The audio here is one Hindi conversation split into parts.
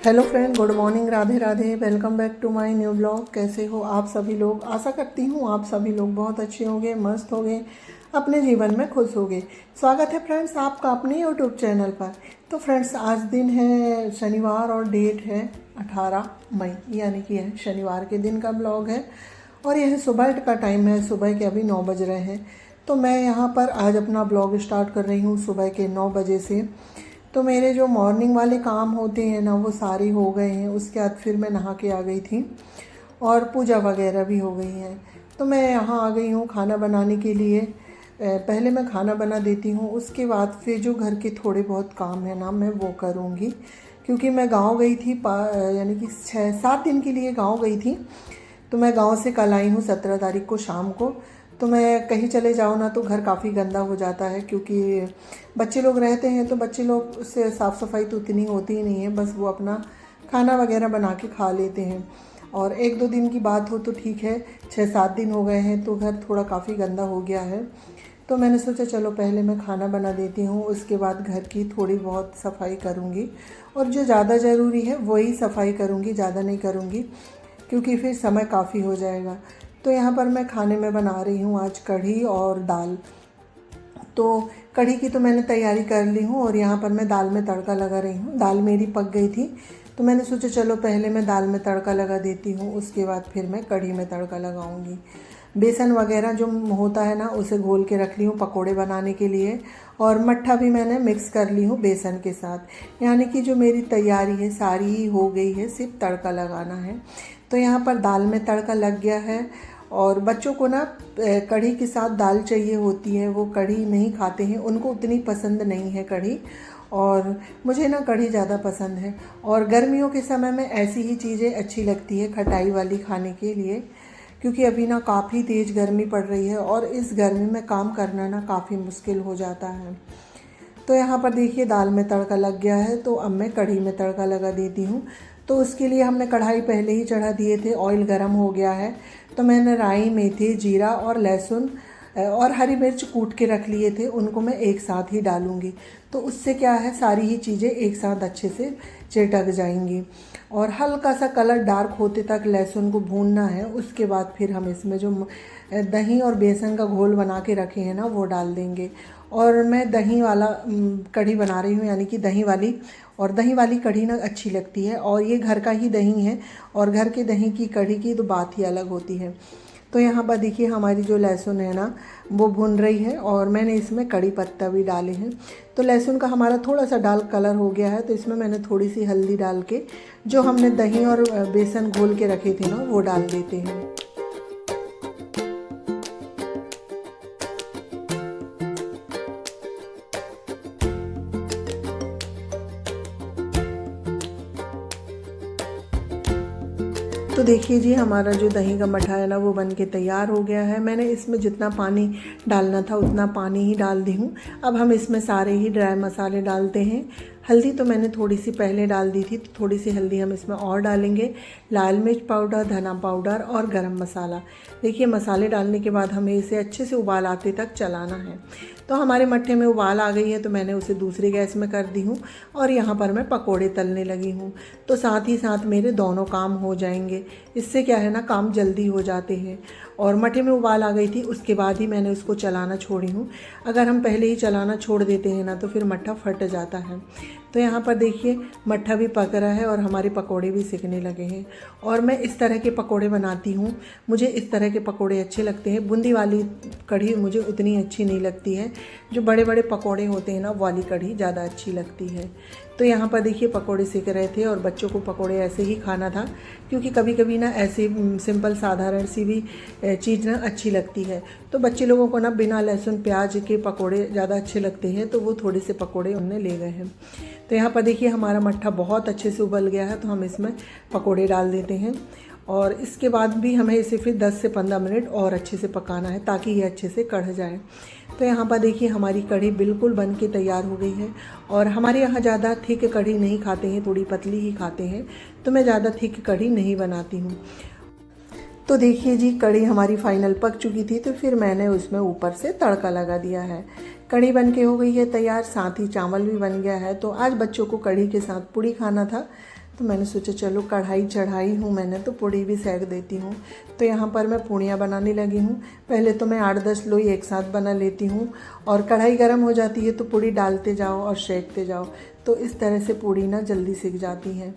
Hello friend, good morning, Radhe Radhe. Welcome back to my new blog. कैसे हो आप सभी लोग? आशा करती हूँ आप सभी लोग बहुत अच्छे होंगे, मस्त होंगे, अपने जीवन में खुश होंगे। स्वागत है फ्रेंड्स आपका अपने यूट्यूब चैनल पर। तो फ्रेंड्स, आज दिन है शनिवार और डेट है 18 मई, यानी कि है शनिवार के दिन का ब्लॉग है। और यह सुबह का टाइम है, सुबह के अभी 9 बज रहे हैं। तो मैं यहाँ पर आज अपना ब्लॉग स्टार्ट कर रही हूँ सुबह के 9 बजे से। तो मेरे जो मॉर्निंग वाले काम होते हैं ना, वो सारे हो गए हैं। उसके बाद फिर मैं नहा के आ गई थी और पूजा वगैरह भी हो गई है। तो मैं यहाँ आ गई हूँ खाना बनाने के लिए। पहले मैं खाना बना देती हूँ, उसके बाद फिर जो घर के थोड़े बहुत काम है ना, मैं वो करूँगी। क्योंकि मैं गांव गई थी, यानी कि 6-7 दिन के लिए गांव गई थी। तो मैं गांव से कल आई हूँ 17 तारीख को शाम को। तो मैं कहीं चले जाऊँ ना तो घर काफ़ी गंदा हो जाता है, क्योंकि बच्चे लोग रहते हैं। तो बच्चे लोग से साफ़ सफाई तो उतनी होती ही नहीं है, बस वो अपना खाना वगैरह बना के खा लेते हैं। और 1-2 दिन की बात हो तो ठीक है, 6-7 दिन हो गए हैं तो घर थोड़ा काफ़ी गंदा हो गया है। तो मैंने सोचा चलो पहले मैं खाना बना देती हूँ, उसके बाद घर की थोड़ी बहुत सफाई करूँगी। और जो ज़्यादा ज़रूरी है वही सफाई करूँगी, ज़्यादा नहीं करूँगी, क्योंकि फिर समय काफ़ी हो जाएगा। तो यहाँ पर मैं खाने में बना रही हूँ आज कढ़ी और दाल। तो कढ़ी की तो मैंने तैयारी कर ली हूँ और यहाँ पर मैं दाल में तड़का लगा रही हूँ। दाल मेरी पक गई थी, तो मैंने सोचा चलो पहले मैं दाल में तड़का लगा देती हूँ, उसके बाद फिर मैं कढ़ी में तड़का लगाऊंगी। बेसन वगैरह जो होता है ना, उसे घोल के रख ली हूँ पकोड़े बनाने के लिए। और मट्ठा भी मैंने मिक्स कर ली हूँ बेसन के साथ। यानी कि जो मेरी तैयारी है सारी ही हो गई है, सिर्फ तड़का लगाना है। तो यहाँ पर दाल में तड़का लग गया है। और बच्चों को ना कढ़ी के साथ दाल चाहिए होती है, वो कढ़ी नहीं खाते हैं, उनको उतनी पसंद नहीं है कढ़ी। और मुझे ना कढ़ी ज़्यादा पसंद है। और गर्मियों के समय में ऐसी ही चीज़ें अच्छी लगती है खटाई वाली खाने के लिए, क्योंकि अभी ना काफ़ी तेज़ गर्मी पड़ रही है और इस गर्मी में काम करना ना काफ़ी मुश्किल हो जाता है। तो यहाँ पर देखिए दाल में तड़का लग गया है, तो अब मैं कढ़ी में तड़का लगा देती हूँ। तो उसके लिए हमने कढ़ाई पहले ही चढ़ा दिए थे, ऑयल गरम हो गया है। तो मैंने राई, मेथी, जीरा और लहसुन और हरी मिर्च कूट के रख लिए थे, उनको मैं एक साथ ही डालूँगी। तो उससे क्या है, सारी ही चीज़ें एक साथ अच्छे से चिटक जाएंगी। और हल्का सा कलर डार्क होते तक लहसुन को भूनना है। उसके बाद फिर हम इसमें जो दही और बेसन का घोल बना के रखे हैं ना, वो डाल देंगे। और मैं दही वाला कढ़ी बना रही हूँ, यानी कि दही वाली। और दही वाली कढ़ी ना अच्छी लगती है, और ये घर का ही दही है, और घर के दही की कढ़ी की तो बात ही अलग होती है। तो यहाँ पर देखिए हमारी जो लहसुन है ना, वो भुन रही है, और मैंने इसमें कड़ी पत्ता भी डाले हैं। तो लहसुन का हमारा थोड़ा सा डार्क कलर हो गया है, तो इसमें मैंने थोड़ी सी हल्दी डाल के जो हमने दही और बेसन घोल के रखे थे ना, वो डाल देते हैं। तो देखिए जी, हमारा जो दही का मट्ठा है ना, वो बन के तैयार हो गया है। मैंने इसमें जितना पानी डालना था उतना पानी ही डाल दी हूँ। अब हम इसमें सारे ही ड्राई मसाले डालते हैं। हल्दी तो मैंने थोड़ी सी पहले डाल दी थी, तो थोड़ी सी हल्दी हम इसमें और डालेंगे। लाल मिर्च पाउडर, धना पाउडर और गरम मसाला। देखिए मसाले डालने के बाद हमें इसे अच्छे से उबाल आते तक चलाना है। तो हमारे मट्ठे में उबाल आ गई है, तो मैंने उसे दूसरी गैस में कर दी हूँ, और यहाँ पर मैं पकोड़े तलने लगी हूँ। तो साथ ही साथ मेरे दोनों काम हो जाएंगे। इससे क्या है ना, काम जल्दी हो जाते हैं। और मट्ठे में उबाल आ गई थी, उसके बाद ही मैंने उसको चलाना छोड़ी हूँ। अगर हम पहले ही चलाना छोड़ देते हैं ना, तो फिर मट्ठा फट जाता है। तो यहाँ पर देखिए मट्ठा भी पक रहा है और हमारे पकोड़े भी सिकने लगे हैं। और मैं इस तरह के पकोड़े बनाती हूँ, मुझे इस तरह के पकोड़े अच्छे लगते हैं। बूंदी वाली कढ़ी मुझे उतनी अच्छी नहीं लगती है। जो बड़े बड़े पकोड़े होते हैं ना, वाली कढ़ी ज़्यादा अच्छी लगती है। तो यहाँ पर देखिए पकोड़े सेक रहे थे, और बच्चों को पकोड़े ऐसे ही खाना था, क्योंकि कभी कभी ना ऐसे सिंपल साधारण सी भी चीज़ ना अच्छी लगती है। तो बच्चे लोगों को ना बिना लहसुन प्याज के पकोड़े ज़्यादा अच्छे लगते हैं, तो वो थोड़े से पकोड़े उन्हें ले गए हैं। तो यहाँ पर देखिए हमारा मट्ठा बहुत अच्छे से उबल गया है, तो हम इसमें पकोड़े डाल देते हैं। और इसके बाद भी हमें इसे फिर 10 से 15 मिनट और अच्छे से पकाना है, ताकि ये अच्छे से कढ़ जाए। तो यहाँ पर देखिए हमारी कढ़ी बिल्कुल बन के तैयार हो गई है। और हमारे यहाँ ज़्यादा थिक कढ़ी नहीं खाते हैं, थोड़ी पतली ही खाते हैं, तो मैं ज़्यादा थिक कढ़ी नहीं बनाती हूँ। तो देखिए जी, कढ़ी हमारी फाइनल पक चुकी थी, तो फिर मैंने उसमें ऊपर से तड़का लगा दिया है। कढ़ी बन के हो गई है तैयार, साथ ही चावल भी बन गया है। तो आज बच्चों को कढ़ी के साथ पूड़ी खाना था, तो मैंने सोचा चलो कढ़ाई चढ़ाई हूँ मैंने तो पूड़ी भी सेक देती हूँ। तो यहाँ पर मैं पूड़ियाँ बनाने लगी हूँ। पहले तो मैं 8-10 लोई एक साथ बना लेती हूँ और कढ़ाई गर्म हो जाती है तो पूड़ी डालते जाओ और सेकते जाओ, तो इस तरह से पूड़ी ना जल्दी सिक जाती हैं।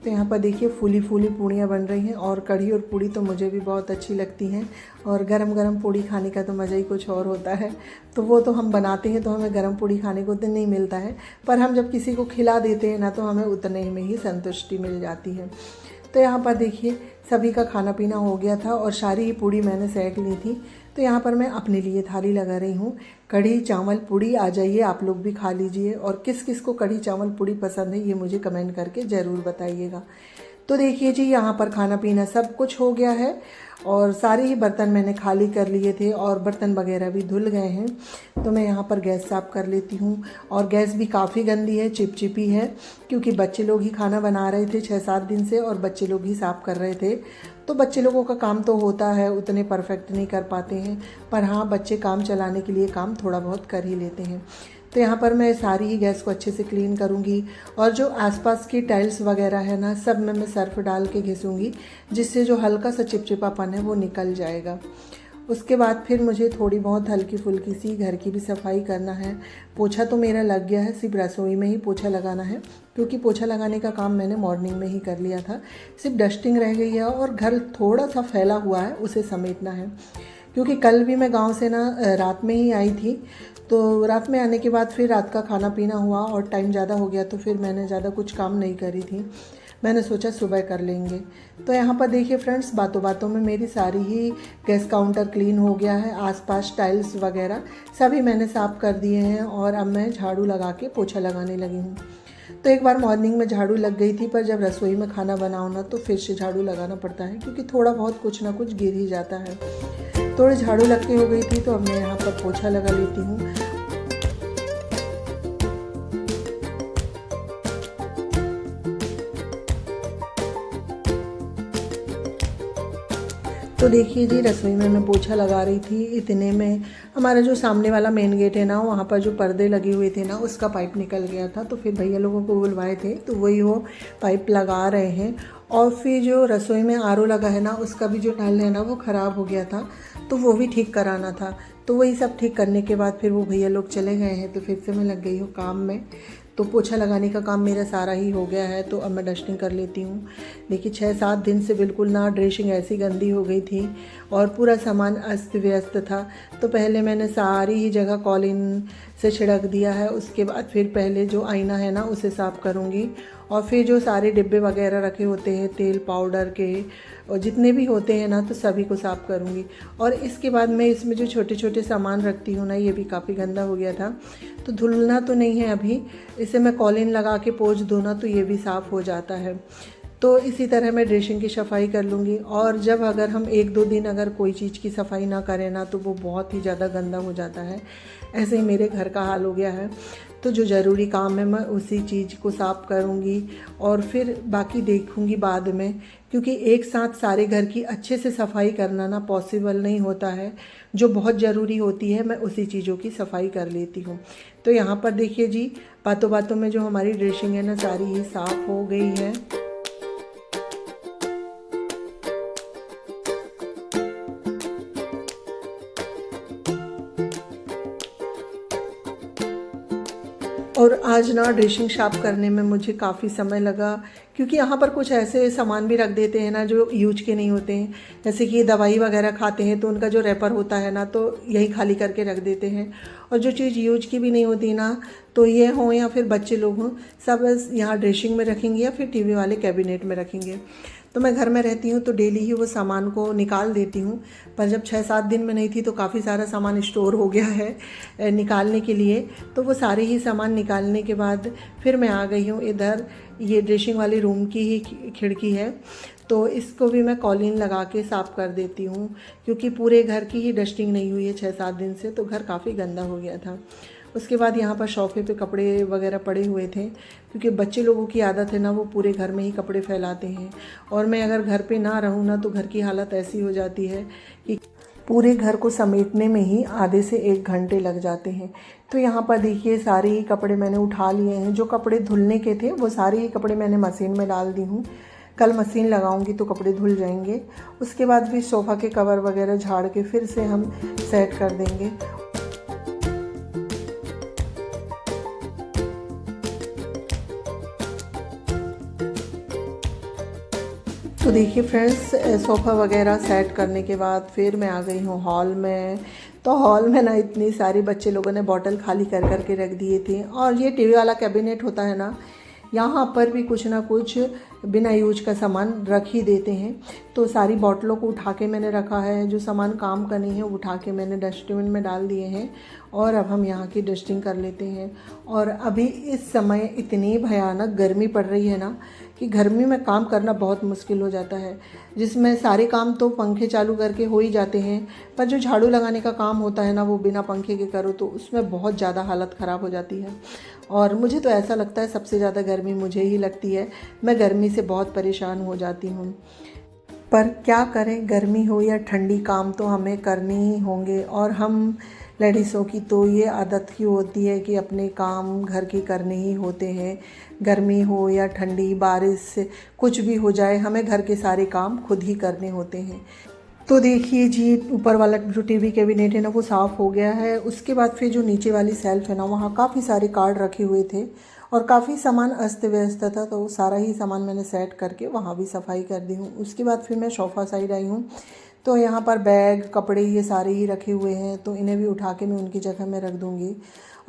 तो यहाँ पर देखिए फूली फूली पूड़ियाँ बन रही हैं और कढ़ी और पूड़ी तो मुझे भी बहुत अच्छी लगती हैं और गरम गरम पूड़ी खाने का तो मज़ा ही कुछ और होता है। तो वो तो हम बनाते हैं तो हमें गरम पूड़ी खाने को उतना नहीं मिलता है, पर हम जब किसी को खिला देते हैं ना तो हमें उतने में ही संतुष्टि मिल जाती है। तो यहाँ पर देखिए सभी का खाना पीना हो गया था और सारी ही पूड़ी मैंने सेक ली थी। तो यहाँ पर मैं अपने लिए थाली लगा रही हूँ। कढ़ी चावल पूड़ी आ जाइए, आप लोग भी खा लीजिए। और किस किस को कढ़ी चावल पूड़ी पसंद है ये मुझे कमेंट करके ज़रूर बताइएगा। तो देखिए जी यहाँ पर खाना पीना सब कुछ हो गया है और सारे ही बर्तन मैंने खाली कर लिए थे और बर्तन वगैरह भी धुल गए हैं। तो मैं यहाँ पर गैस साफ़ कर लेती हूँ और गैस भी काफ़ी गंदी है, चिपचिपी है, क्योंकि बच्चे लोग ही खाना बना रहे थे 6-7 दिन से और बच्चे लोग ही साफ़ कर रहे थे। तो बच्चे लोगों का काम तो होता है, उतने परफेक्ट नहीं कर पाते हैं, पर हाँ बच्चे काम चलाने के लिए काम थोड़ा बहुत कर ही लेते हैं। तो यहाँ पर मैं सारी ही गैस को अच्छे से क्लीन करूँगी और जो आसपास की टाइल्स वगैरह है ना सब में मैं सर्फ डाल के घिसूँगी, जिससे जो हल्का सा चिपचिपापन है वो निकल जाएगा। उसके बाद फिर मुझे थोड़ी बहुत हल्की फुल्की सी घर की भी सफाई करना है। पोछा तो मेरा लग गया है, सिर्फ रसोई में ही पोछा लगाना है, क्योंकि पोछा लगाने का काम मैंने मॉर्निंग में ही कर लिया था। सिर्फ डस्टिंग रह गई है और घर थोड़ा सा फैला हुआ है, उसे समेटना है। क्योंकि कल भी मैं गांव से ना रात में ही आई थी, तो रात में आने के बाद फिर रात का खाना पीना हुआ और टाइम ज़्यादा हो गया, तो फिर मैंने ज़्यादा कुछ काम नहीं करी थी। मैंने सोचा सुबह कर लेंगे। तो यहाँ पर देखिए फ्रेंड्स, बातों बातों में मेरी सारी ही गैस काउंटर क्लीन हो गया है। आसपास टाइल्स वगैरह सभी मैंने साफ़ कर दिए हैं और अब मैं झाड़ू लगा के पोछा लगाने लगी हूँ। तो एक बार मॉर्निंग में झाड़ू लग गई थी, पर जब रसोई में खाना बनाओ ना तो फिर से झाड़ू लगाना पड़ता है, क्योंकि थोड़ा बहुत कुछ ना कुछ गिर ही जाता है। थोड़ी झाड़ू लग के हो गई थी तो अब मैं यहाँ पर पोछा लगा लेती हूँ। तो देखिए जी रसोई में मैं पोछा लगा रही थी, इतने में हमारा जो सामने वाला मेन गेट है ना, वहाँ पर जो पर्दे लगे हुए थे ना उसका पाइप निकल गया था। तो फिर भैया लोगों को बुलवाए थे तो वही वो पाइप लगा रहे हैं। और फिर जो रसोई में आरओ लगा है ना उसका भी जो नल है ना वो ख़राब हो गया था, तो वो भी ठीक कराना था। तो वही सब ठीक करने के बाद फिर वो भैया लोग चले गए हैं, तो फिर से मैं लग गई हूँ काम में। तो पोछा लगाने का काम मेरा सारा ही हो गया है, तो अब मैं डस्टिंग कर लेती हूँ। देखिए 6-7 दिन से बिल्कुल ना ड्रेसिंग ऐसी गंदी हो गई थी और पूरा सामान अस्त व्यस्त था। तो पहले मैंने सारी ही जगह कॉलिन से छिड़क दिया है। उसके बाद फिर पहले जो आईना है ना उसे साफ़ करूँगी और फिर जो सारे डिब्बे वगैरह रखे होते हैं तेल पाउडर के और जितने भी होते हैं ना तो सभी को साफ़ करूँगी। और इसके बाद मैं इसमें जो छोटे छोटे सामान रखती हूँ ना, ये भी काफ़ी गंदा हो गया था, तो धुलना तो नहीं है अभी, इसे मैं कॉलिन लगा के पोंछ दूँ ना तो ये भी साफ़ हो जाता है। तो इसी तरह मैं ड्रेसिंग की सफाई कर लूँगी। और जब अगर हम 1-2 दिन अगर कोई चीज़ की सफाई ना करें ना तो वो बहुत ही ज़्यादा गंदा हो जाता है। ऐसे ही मेरे घर का हाल हो गया है। तो जो ज़रूरी काम है मैं उसी चीज़ को साफ़ करूँगी और फिर बाकी देखूँगी बाद में, क्योंकि एक साथ सारे घर की अच्छे से सफाई करना ना पॉसिबल नहीं होता है। जो बहुत ज़रूरी होती है मैं उसी चीज़ों की सफाई कर लेती हूँ। तो यहाँ पर देखिए जी बातों बातों में जो हमारी ड्रेसिंग है ना सारी ही साफ़ हो गई है। और आज ना ड्रेसिंग शार्प करने में मुझे काफ़ी समय लगा, क्योंकि यहाँ पर कुछ ऐसे सामान भी रख देते हैं ना जो यूज के नहीं होते हैं। जैसे कि दवाई वगैरह खाते हैं तो उनका जो रैपर होता है ना तो यही खाली करके रख देते हैं, और जो चीज़ यूज की भी नहीं होती ना तो ये हों या फिर बच्चे लोग हों सब यहाँ ड्रेसिंग में रखेंगे या फिर टीवी वाले कैबिनेट में रखेंगे। तो मैं घर में रहती हूँ तो डेली ही वो सामान को निकाल देती हूँ, पर जब 6-7 दिन में नहीं थी तो काफ़ी सारा सामान स्टोर हो गया है निकालने के लिए। तो वो सारे ही सामान निकालने के बाद फिर मैं आ गई हूँ इधर, ये ड्रेसिंग वाले रूम की ही खिड़की है, तो इसको भी मैं कॉलिन लगा के साफ़ कर देती हूँ, क्योंकि पूरे घर की ही डस्टिंग नहीं हुई है 6-7 दिन से, तो घर काफ़ी गंदा हो गया था। उसके बाद यहाँ पर सोफे पे कपड़े वगैरह पड़े हुए थे, क्योंकि बच्चे लोगों की आदत है ना वो पूरे घर में ही कपड़े फैलाते हैं, और मैं अगर घर पे ना रहूँ ना तो घर की हालत ऐसी हो जाती है कि पूरे घर को समेटने में ही आधे से 1 घंटे लग जाते हैं। तो यहाँ पर देखिए सारे ही कपड़े मैंने उठा लिए हैं। जो कपड़े धुलने के थे वो सारे ही कपड़े मैंने मशीन में डाल दी हूँ। कल मशीन लगाऊंगी तो कपड़े धुल जाएंगे। उसके बाद फिर सोफ़ा के कवर वगैरह झाड़ के फिर से हम सेट कर देंगे। तो देखिए फ्रेंड्स, सोफ़ा वगैरह सेट करने के बाद फिर मैं आ गई हूँ हॉल में। तो हॉल में ना इतनी सारी बच्चे लोगों ने बॉटल खाली कर कर के रख दिए थे। और ये टीवी वाला कैबिनेट होता है ना, यहाँ पर भी कुछ ना कुछ बिना यूज का सामान रख ही देते हैं। तो सारी बॉटलों को उठा के मैंने रखा है। जो सामान काम का नहीं है वो उठा के मैंने डस्टबिन में डाल दिए हैं। और अब हम यहाँ की डस्टिंग कर लेते हैं। और अभी इस समय इतनी भयानक गर्मी पड़ रही है ना कि गर्मी में काम करना बहुत मुश्किल हो जाता है, जिसमें सारे काम तो पंखे चालू करके हो ही जाते हैं, पर जो झाड़ू लगाने का काम होता है ना वो बिना पंखे के करो तो उसमें बहुत ज़्यादा हालत ख़राब हो जाती है। और मुझे तो ऐसा लगता है सबसे ज़्यादा गर्मी मुझे ही लगती है। मैं गर्मी से बहुत परेशान हो जाती हूँ, पर क्या करें, गर्मी हो या ठंडी काम तो हमें करने ही होंगे। और हम लेडीज़ों की तो ये आदत ही होती है कि अपने काम घर के करने ही होते हैं। गर्मी हो या ठंडी, बारिश, कुछ भी हो जाए, हमें घर के सारे काम खुद ही करने होते हैं। तो देखिए जी, ऊपर वाला जो टीवी कैबिनेट है ना वो साफ़ हो गया है। उसके बाद फिर जो नीचे वाली सेल्फ है ना, वहाँ काफ़ी सारे कार्ड रखे हुए थे और काफ़ी सामान अस्त व्यस्त था। तो सारा ही सामान मैंने सेट करके वहाँ भी सफाई कर दी हूँ। उसके बाद फिर मैं सोफ़ा साइड आई हूँ। तो यहाँ पर बैग, कपड़े ये सारे ही रखे हुए हैं, तो इन्हें भी उठा के मैं उनकी जगह में रख दूँगी।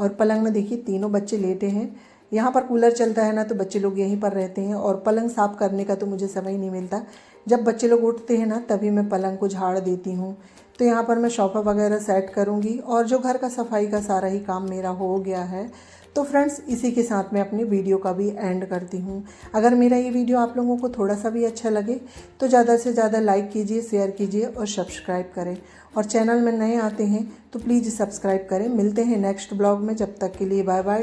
और पलंग में देखिए तीनों बच्चे लेटे हैं। यहाँ पर कूलर चलता है ना तो बच्चे लोग यहीं पर रहते हैं। और पलंग साफ़ करने का तो मुझे समय नहीं मिलता। जब बच्चे लोग उठते हैं ना तभी मैं पलंग को झाड़ देती हूँ। तो यहाँ पर मैं सोफ़ा वगैरह सेट करूँगी और जो घर का सफाई का सारा ही काम मेरा हो गया है। तो फ्रेंड्स, इसी के साथ मैं अपनी वीडियो का भी एंड करती हूँ। अगर मेरा ये वीडियो आप लोगों को थोड़ा सा भी अच्छा लगे तो ज़्यादा से ज़्यादा लाइक कीजिए, शेयर कीजिए और सब्सक्राइब करें। और चैनल में नए आते हैं तो प्लीज़ सब्सक्राइब करें। मिलते हैं नेक्स्ट ब्लॉग में, जब तक के लिए बाय बाय।